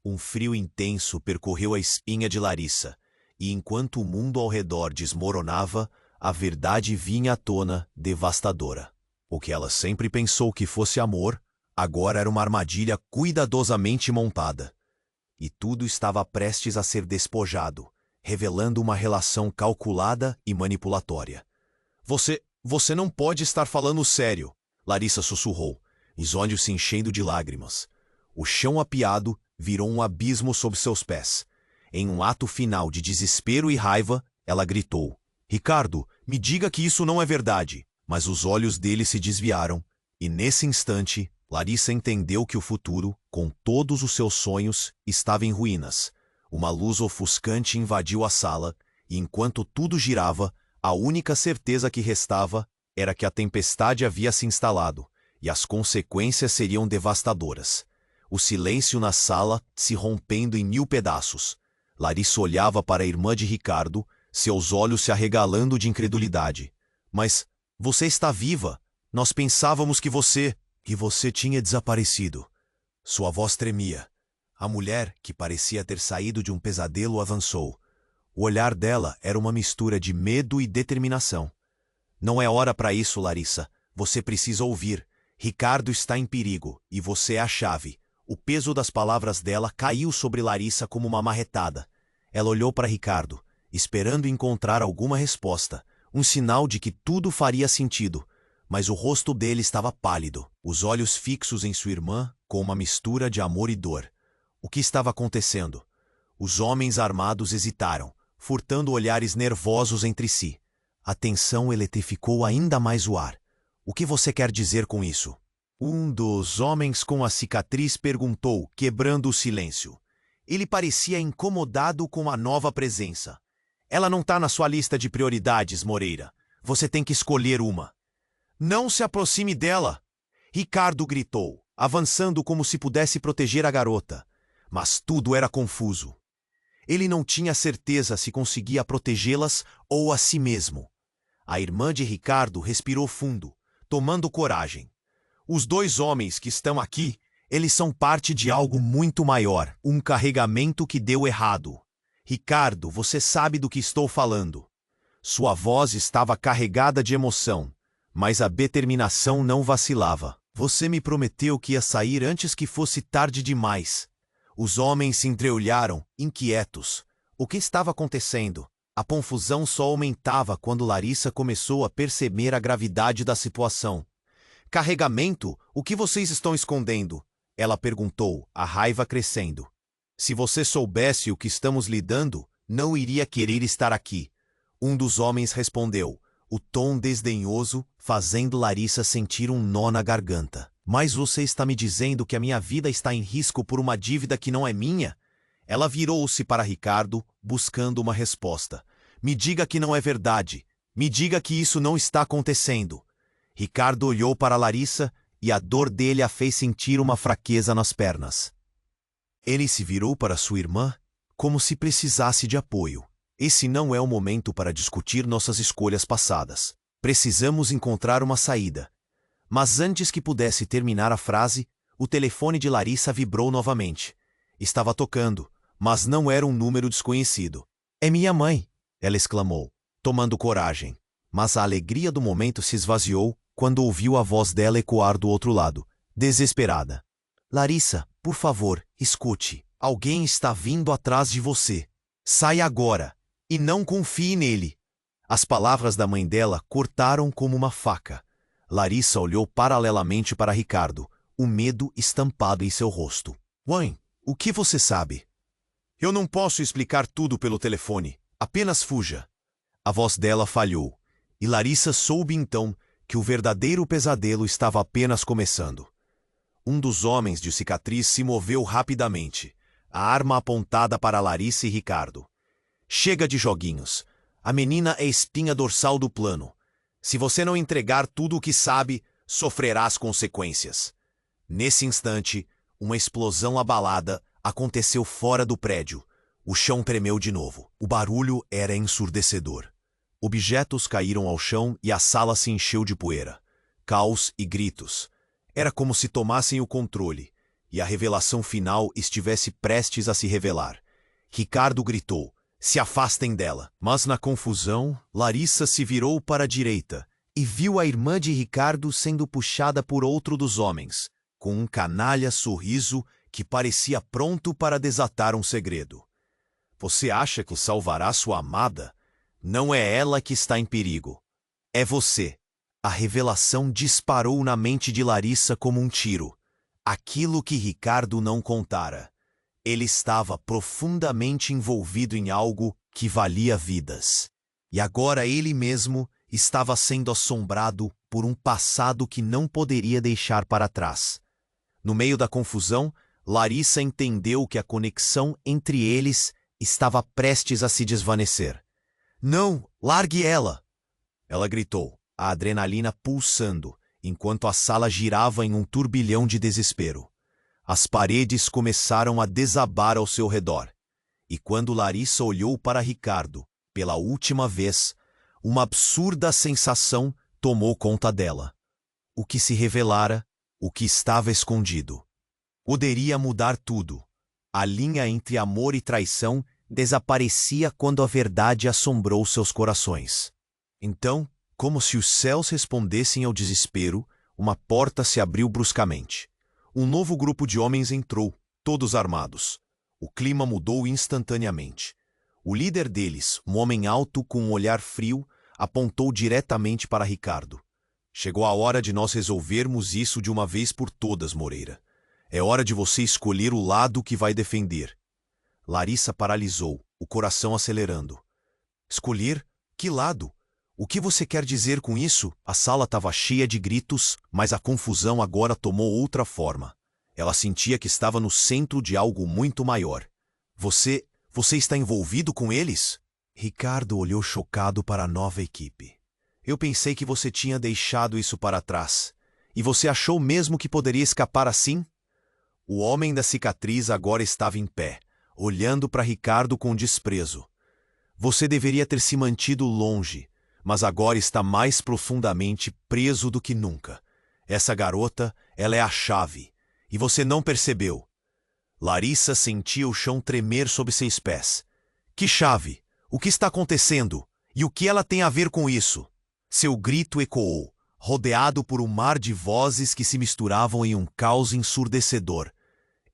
Um frio intenso percorreu a espinha de Larissa. E enquanto o mundo ao redor desmoronava, a verdade vinha à tona, devastadora. O que ela sempre pensou que fosse amor, agora era uma armadilha cuidadosamente montada. E tudo estava prestes a ser despojado, revelando uma relação calculada e manipulatória. Você não pode estar falando sério, Larissa sussurrou, os olhos se enchendo de lágrimas. O chão apiado virou um abismo sob seus pés. Em um ato final de desespero e raiva, ela gritou: Ricardo, me diga que isso não é verdade. Mas os olhos dele se desviaram, e nesse instante, Larissa entendeu que o futuro, com todos os seus sonhos, estava em ruínas. Uma luz ofuscante invadiu a sala, e enquanto tudo girava, a única certeza que restava era que a tempestade havia se instalado, e as consequências seriam devastadoras. O silêncio na sala se rompendo em 1000 pedaços. Larissa olhava para a irmã de Ricardo, seus olhos se arregalando de incredulidade. Mas você está viva. Nós pensávamos que você tinha desaparecido. Sua voz tremia. A mulher, que parecia ter saído de um pesadelo, avançou. O olhar dela era uma mistura de medo e determinação. Não é hora para isso, Larissa. Você precisa ouvir. Ricardo está em perigo, e você é a chave. O peso das palavras dela caiu sobre Larissa como uma marretada. Ela olhou para Ricardo, esperando encontrar alguma resposta, um sinal de que tudo faria sentido. Mas o rosto dele estava pálido, os olhos fixos em sua irmã, com uma mistura de amor e dor. O que estava acontecendo? Os homens armados hesitaram, furtando olhares nervosos entre si. A tensão eletrificou ainda mais o ar. O que você quer dizer com isso? Um dos homens com a cicatriz perguntou, quebrando o silêncio. Ele parecia incomodado com a nova presença. Ela não está na sua lista de prioridades, Moreira. Você tem que escolher uma. Não se aproxime dela! Ricardo gritou, avançando como se pudesse proteger a garota. Mas tudo era confuso. Ele não tinha certeza se conseguia protegê-las ou a si mesmo. A irmã de Ricardo respirou fundo, tomando coragem. Os dois homens que estão aqui, eles são parte de algo muito maior, um carregamento que deu errado. Ricardo, você sabe do que estou falando. Sua voz estava carregada de emoção, mas a determinação não vacilava. Você me prometeu que ia sair antes que fosse tarde demais. Os homens se entreolharam, inquietos. O que estava acontecendo? A confusão só aumentava quando Larissa começou a perceber a gravidade da situação. Carregamento? O que vocês estão escondendo? Ela perguntou, a raiva crescendo. Se você soubesse o que estamos lidando, não iria querer estar aqui. Um dos homens respondeu, o tom desdenhoso, fazendo Larissa sentir um nó na garganta. Mas você está me dizendo que a minha vida está em risco por uma dívida que não é minha? Ela virou-se para Ricardo, buscando uma resposta. Me diga que não é verdade. Me diga que isso não está acontecendo. Ricardo olhou para Larissa e a dor dele a fez sentir uma fraqueza nas pernas. Ele se virou para sua irmã como se precisasse de apoio. Esse não é o momento para discutir nossas escolhas passadas. Precisamos encontrar uma saída. Mas antes que pudesse terminar a frase, o telefone de Larissa vibrou novamente. Estava tocando, mas não era um número desconhecido. É minha mãe, ela exclamou, tomando coragem. Mas a alegria do momento se esvaziou quando ouviu a voz dela ecoar do outro lado, desesperada. Larissa, por favor, escute. Alguém está vindo atrás de você. Saia agora e não confie nele. As palavras da mãe dela cortaram como uma faca. Larissa olhou paralelamente para Ricardo, o medo estampado em seu rosto. Mãe, o que você sabe? Eu não posso explicar tudo pelo telefone. Apenas fuja. A voz dela falhou, e Larissa soube então que o verdadeiro pesadelo estava apenas começando. Um dos homens de cicatriz se moveu rapidamente, a arma apontada para Larissa e Ricardo. Chega de joguinhos. A menina é espinha dorsal do plano. Se você não entregar tudo o que sabe, sofrerá as consequências. Nesse instante, uma explosão abalada aconteceu fora do prédio. O chão tremeu de novo. O barulho era ensurdecedor. Objetos caíram ao chão e a sala se encheu de poeira. Caos e gritos. Era como se tomassem o controle, e a revelação final estivesse prestes a se revelar. Ricardo gritou: "Se afastem dela!" Mas na confusão, Larissa se virou para a direita e viu a irmã de Ricardo sendo puxada por outro dos homens, com um canalha sorriso que parecia pronto para desatar um segredo. Você acha que salvará sua amada? Não é ela que está em perigo. É você. A revelação disparou na mente de Larissa como um tiro. Aquilo que Ricardo não contara. Ele estava profundamente envolvido em algo que valia vidas. E agora ele mesmo estava sendo assombrado por um passado que não poderia deixar para trás. No meio da confusão, Larissa entendeu que a conexão entre eles estava prestes a se desvanecer. "Não, largue ela!" Ela gritou, a adrenalina pulsando, enquanto a sala girava em um turbilhão de desespero. As paredes começaram a desabar ao seu redor. E quando Larissa olhou para Ricardo, pela última vez, uma absurda sensação tomou conta dela. O que se revelara, o que estava escondido. Poderia mudar tudo. A linha entre amor e traição desaparecia quando a verdade assombrou seus corações. Então, como se os céus respondessem ao desespero, uma porta se abriu bruscamente. Um novo grupo de homens entrou, todos armados. O clima mudou instantaneamente. O líder deles, um homem alto com um olhar frio, apontou diretamente para Ricardo. "Chegou a hora de nós resolvermos isso de uma vez por todas, Moreira. É hora de você escolher o lado que vai defender." Larissa paralisou, o coração acelerando. "Escolher? Que lado? O que você quer dizer com isso?" A sala estava cheia de gritos, mas a confusão agora tomou outra forma. Ela sentia que estava no centro de algo muito maior. Você está envolvido com eles?" Ricardo olhou chocado para a nova equipe. "Eu pensei que você tinha deixado isso para trás. E você achou mesmo que poderia escapar assim?" O homem da cicatriz agora estava em pé, olhando para Ricardo com desprezo. "Você deveria ter se mantido longe, mas agora está mais profundamente preso do que nunca. Essa garota, ela é a chave, e você não percebeu." Larissa sentia o chão tremer sob seus pés. "Que chave? O que está acontecendo? E o que ela tem a ver com isso?" Seu grito ecoou, rodeado por um mar de vozes que se misturavam em um caos ensurdecedor.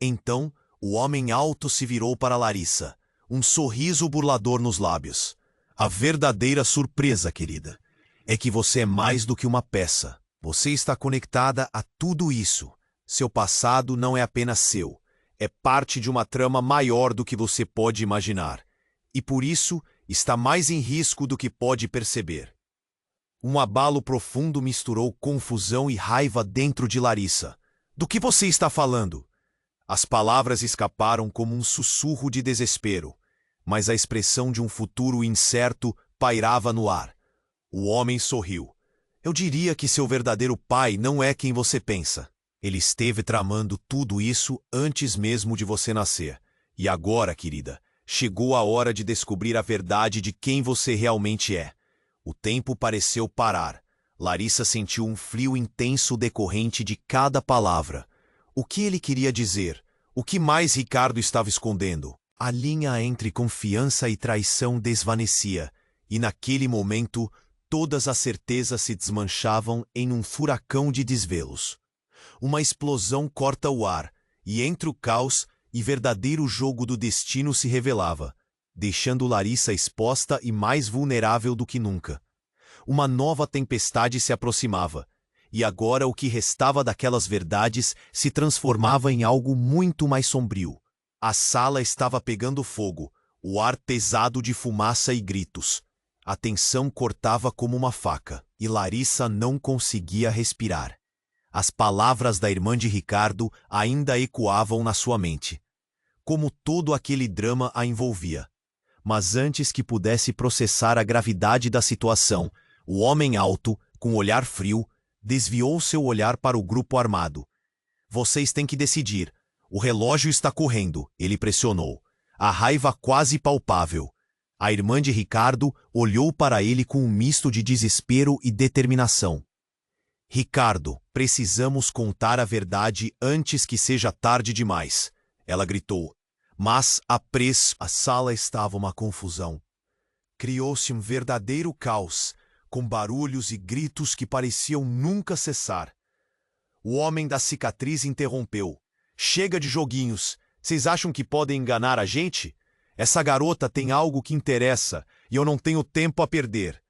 Então, o homem alto se virou para Larissa, um sorriso burlador nos lábios. "A verdadeira surpresa, querida, é que você é mais do que uma peça. Você está conectada a tudo isso. Seu passado não é apenas seu. É parte de uma trama maior do que você pode imaginar. E por isso, está mais em risco do que pode perceber." Um abalo profundo misturou confusão e raiva dentro de Larissa. "Do que você está falando?" As palavras escaparam como um sussurro de desespero, mas a expressão de um futuro incerto pairava no ar. O homem sorriu. "Eu diria que seu verdadeiro pai não é quem você pensa. Ele esteve tramando tudo isso antes mesmo de você nascer. E agora, querida, chegou a hora de descobrir a verdade de quem você realmente é." O tempo pareceu parar. Larissa sentiu um frio intenso decorrente de cada palavra. O que ele queria dizer? O que mais Ricardo estava escondendo? A linha entre confiança e traição desvanecia, e naquele momento todas as certezas se desmanchavam em um furacão de desvelos. Uma explosão corta o ar, e entre o caos e verdadeiro jogo do destino se revelava, deixando Larissa exposta e mais vulnerável do que nunca. Uma nova tempestade se aproximava, e agora o que restava daquelas verdades se transformava em algo muito mais sombrio. A sala estava pegando fogo, o ar pesado de fumaça e gritos. A tensão cortava como uma faca, e Larissa não conseguia respirar. As palavras da irmã de Ricardo ainda ecoavam na sua mente, como todo aquele drama a envolvia. Mas antes que pudesse processar a gravidade da situação, o homem alto, com olhar frio, desviou seu olhar para o grupo armado. Vocês têm que decidir. O relógio está correndo, ele pressionou. A raiva quase palpável. A irmã de Ricardo olhou para ele com um misto de desespero e determinação. Ricardo, precisamos contar a verdade antes que seja tarde demais, ela gritou. Mas, a sala estava uma confusão. Criou-se um verdadeiro caos, com barulhos e gritos que pareciam nunca cessar. O homem da cicatriz interrompeu. Chega de joguinhos. Vocês acham que podem enganar a gente? Essa garota tem algo que interessa e eu não tenho tempo a perder.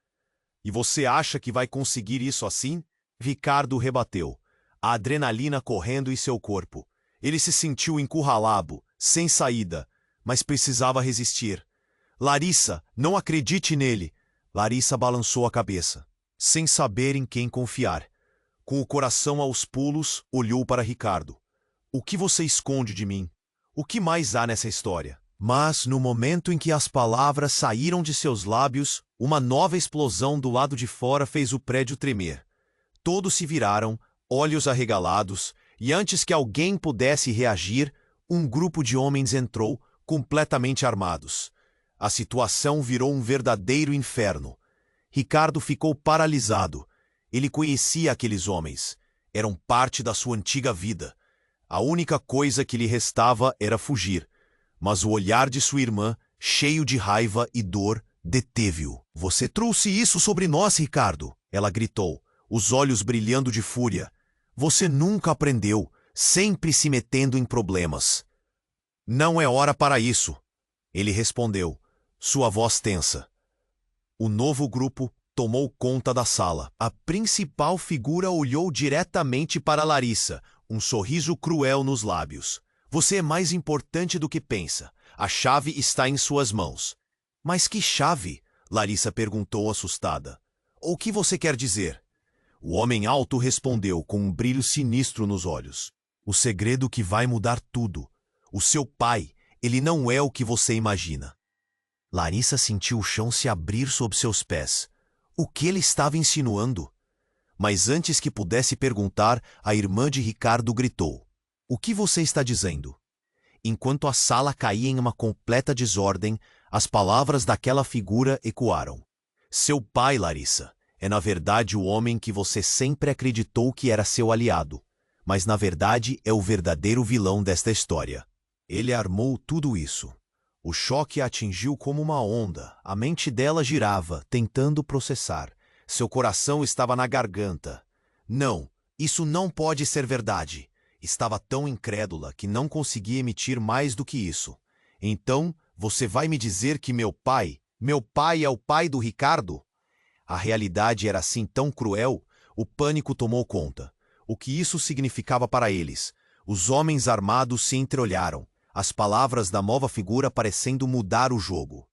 E você acha que vai conseguir isso assim? Ricardo rebateu, a adrenalina correndo em seu corpo. Ele se sentiu encurralado, sem saída, mas precisava resistir. Larissa, não acredite nele. Larissa balançou a cabeça, sem saber em quem confiar. Com o coração aos pulos, olhou para Ricardo. O que você esconde de mim? O que mais há nessa história? Mas, no momento em que as palavras saíram de seus lábios, uma nova explosão do lado de fora fez o prédio tremer. Todos se viraram, olhos arregalados, e antes que alguém pudesse reagir, um grupo de homens entrou, completamente armados. A situação virou um verdadeiro inferno. Ricardo ficou paralisado. Ele conhecia aqueles homens. Eram parte da sua antiga vida. A única coisa que lhe restava era fugir. Mas o olhar de sua irmã, cheio de raiva e dor, deteve-o. Você trouxe isso sobre nós, Ricardo, ela gritou, os olhos brilhando de fúria. Você nunca aprendeu, sempre se metendo em problemas. Não é hora para isso, ele respondeu, sua voz tensa. O novo grupo tomou conta da sala. A principal figura olhou diretamente para Larissa, um sorriso cruel nos lábios. Você é mais importante do que pensa. A chave está em suas mãos. Mas que chave? Larissa perguntou assustada. O que você quer dizer? O homem alto respondeu com um brilho sinistro nos olhos. O segredo que vai mudar tudo. O seu pai, ele não é o que você imagina. Larissa sentiu o chão se abrir sob seus pés. O que ele estava insinuando? Mas antes que pudesse perguntar, a irmã de Ricardo gritou. O que você está dizendo? Enquanto a sala caía em uma completa desordem, as palavras daquela figura ecoaram. Seu pai, Larissa, é na verdade o homem que você sempre acreditou que era seu aliado, mas na verdade é o verdadeiro vilão desta história. Ele armou tudo isso. O choque a atingiu como uma onda. A mente dela girava, tentando processar. Seu coração estava na garganta. Não, isso não pode ser verdade. Estava tão incrédula que não conseguia emitir mais do que isso. Então, você vai me dizer que meu pai é o pai do Ricardo? A realidade era assim tão cruel, o pânico tomou conta. O que isso significava para eles? Os homens armados se entreolharam, as palavras da nova figura parecendo mudar o jogo.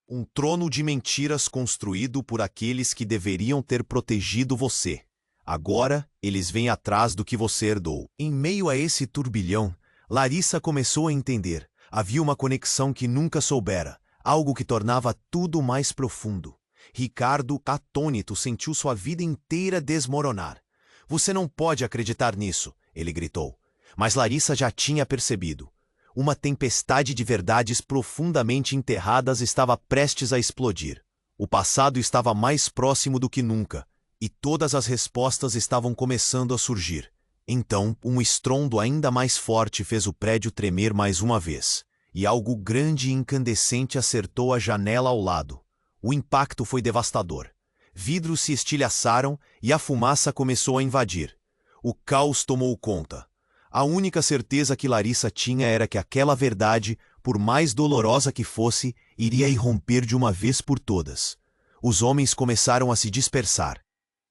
Um trono de mentiras construído por aqueles que deveriam ter protegido você. Agora, eles vêm atrás do que você herdou. Em meio a esse turbilhão, Larissa começou a entender. Havia uma conexão que nunca soubera, algo que tornava tudo mais profundo. Ricardo, atônito, sentiu sua vida inteira desmoronar. Você não pode acreditar nisso, ele gritou. Mas Larissa já tinha percebido. Uma tempestade de verdades profundamente enterradas estava prestes a explodir. O passado estava mais próximo do que nunca. E todas as respostas estavam começando a surgir. Então, um estrondo ainda mais forte fez o prédio tremer mais uma vez, e algo grande e incandescente acertou a janela ao lado. O impacto foi devastador. Vidros se estilhaçaram e a fumaça começou a invadir. O caos tomou conta. A única certeza que Larissa tinha era que aquela verdade, por mais dolorosa que fosse, iria irromper de uma vez por todas. Os homens começaram a se dispersar.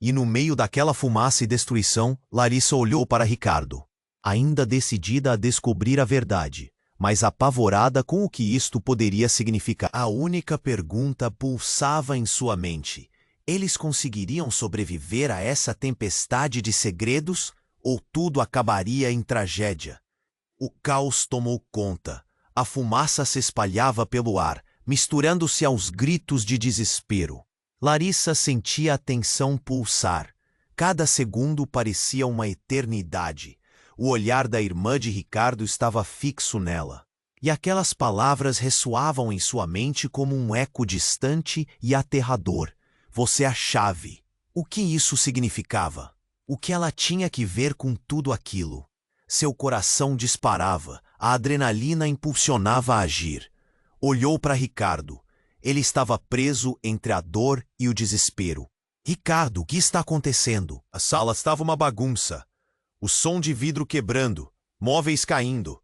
E no meio daquela fumaça e destruição, Larissa olhou para Ricardo, ainda decidida a descobrir a verdade, mas apavorada com o que isto poderia significar. A única pergunta pulsava em sua mente: eles conseguiriam sobreviver a essa tempestade de segredos, ou tudo acabaria em tragédia? O caos tomou conta. A fumaça se espalhava pelo ar, misturando-se aos gritos de desespero. Larissa sentia a tensão pulsar. Cada segundo parecia uma eternidade. O olhar da irmã de Ricardo estava fixo nela. E aquelas palavras ressoavam em sua mente como um eco distante e aterrador. Você é a chave. O que isso significava? O que ela tinha que ver com tudo aquilo? Seu coração disparava, a adrenalina impulsionava a agir. Olhou para Ricardo. Ele estava preso entre a dor e o desespero. Ricardo, o que está acontecendo? A sala estava uma bagunça. O som de vidro quebrando, móveis caindo.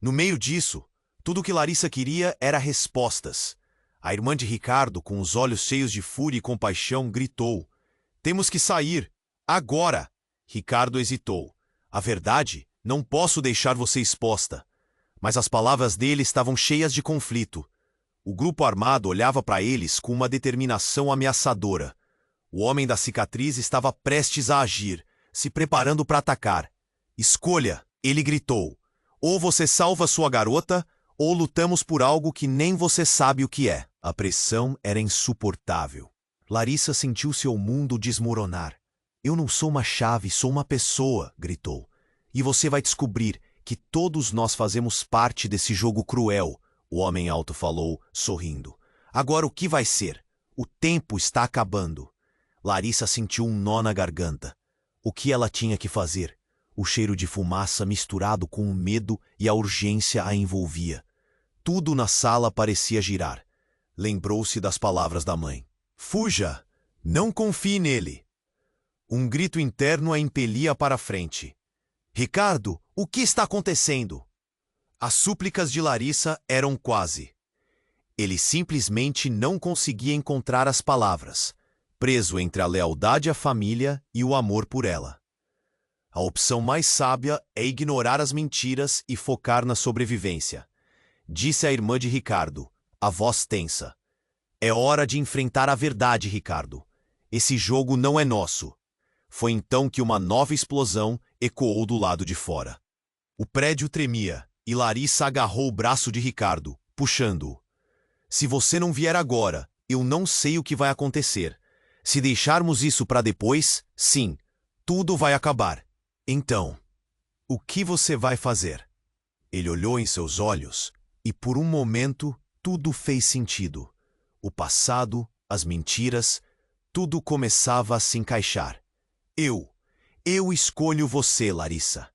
No meio disso, tudo o que Larissa queria era respostas. A irmã de Ricardo, com os olhos cheios de fúria e compaixão, gritou: "Temos que sair! Agora!" Ricardo hesitou. "A verdade, não posso deixar você exposta." Mas as palavras dele estavam cheias de conflito. O grupo armado olhava para eles com uma determinação ameaçadora. O homem da cicatriz estava prestes a agir, se preparando para atacar. "Escolha!" ele gritou. "Ou você salva sua garota, ou lutamos por algo que nem você sabe o que é." A pressão era insuportável. Larissa sentiu seu mundo desmoronar. "Eu não sou uma chave, sou uma pessoa", gritou. "E você vai descobrir que todos nós fazemos parte desse jogo cruel", o homem alto falou, sorrindo. "Agora o que vai ser? O tempo está acabando." Larissa sentiu um nó na garganta. O que ela tinha que fazer? O cheiro de fumaça misturado com o medo e a urgência a envolvia. Tudo na sala parecia girar. Lembrou-se das palavras da mãe. "Fuja! Não confie nele!" Um grito interno a impelia para a frente. "Ricardo, o que está acontecendo?" As súplicas de Larissa eram quase. Ele simplesmente não conseguia encontrar as palavras, preso entre a lealdade à família e o amor por ela. A opção mais sábia é ignorar as mentiras e focar na sobrevivência, disse a irmã de Ricardo, a voz tensa. "É hora de enfrentar a verdade, Ricardo. Esse jogo não é nosso." Foi então que uma nova explosão ecoou do lado de fora. O prédio tremia e Larissa agarrou o braço de Ricardo, puxando-o. "Se você não vier agora, eu não sei o que vai acontecer. Se deixarmos isso para depois, sim, tudo vai acabar. Então, o que você vai fazer?" Ele olhou em seus olhos e, por um momento, tudo fez sentido. O passado, as mentiras, tudo começava a se encaixar. Eu escolho você, Larissa."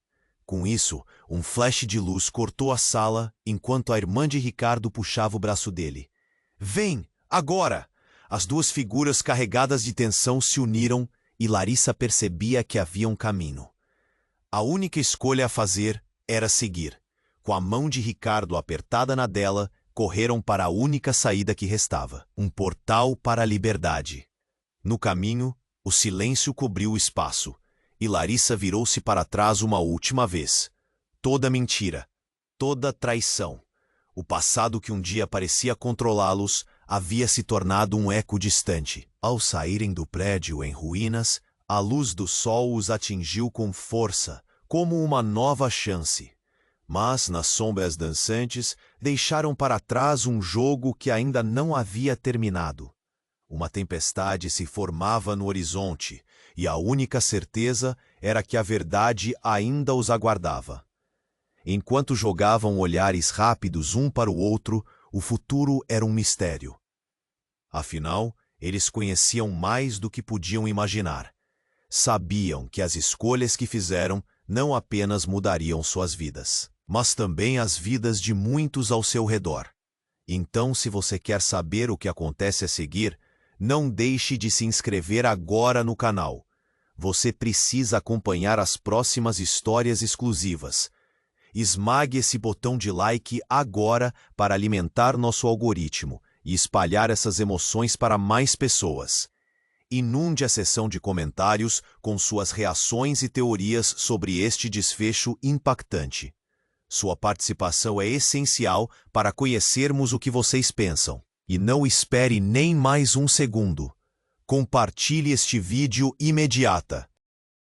Com isso, um flash de luz cortou a sala enquanto a irmã de Ricardo puxava o braço dele. "Vem, agora!" As duas figuras carregadas de tensão se uniram e Larissa percebia que havia um caminho. A única escolha a fazer era seguir. Com a mão de Ricardo apertada na dela, correram para a única saída que restava, um portal para a liberdade. No caminho, o silêncio cobriu o espaço, e Larissa virou-se para trás uma última vez. Toda mentira, toda traição. O passado que um dia parecia controlá-los havia se tornado um eco distante. Ao saírem do prédio em ruínas, a luz do sol os atingiu com força, como uma nova chance. Mas, nas sombras dançantes, deixaram para trás um jogo que ainda não havia terminado. Uma tempestade se formava no horizonte, e a única certeza era que a verdade ainda os aguardava. Enquanto jogavam olhares rápidos um para o outro, o futuro era um mistério. Afinal, eles conheciam mais do que podiam imaginar. Sabiam que as escolhas que fizeram não apenas mudariam suas vidas, mas também as vidas de muitos ao seu redor. Então, se você quer saber o que acontece a seguir, não deixe de se inscrever agora no canal. Você precisa acompanhar as próximas histórias exclusivas. Esmague esse botão de like agora para alimentar nosso algoritmo e espalhar essas emoções para mais pessoas. Inunde a seção de comentários com suas reações e teorias sobre este desfecho impactante. Sua participação é essencial para conhecermos o que vocês pensam. E não espere nem mais um segundo. Compartilhe este vídeo imediata.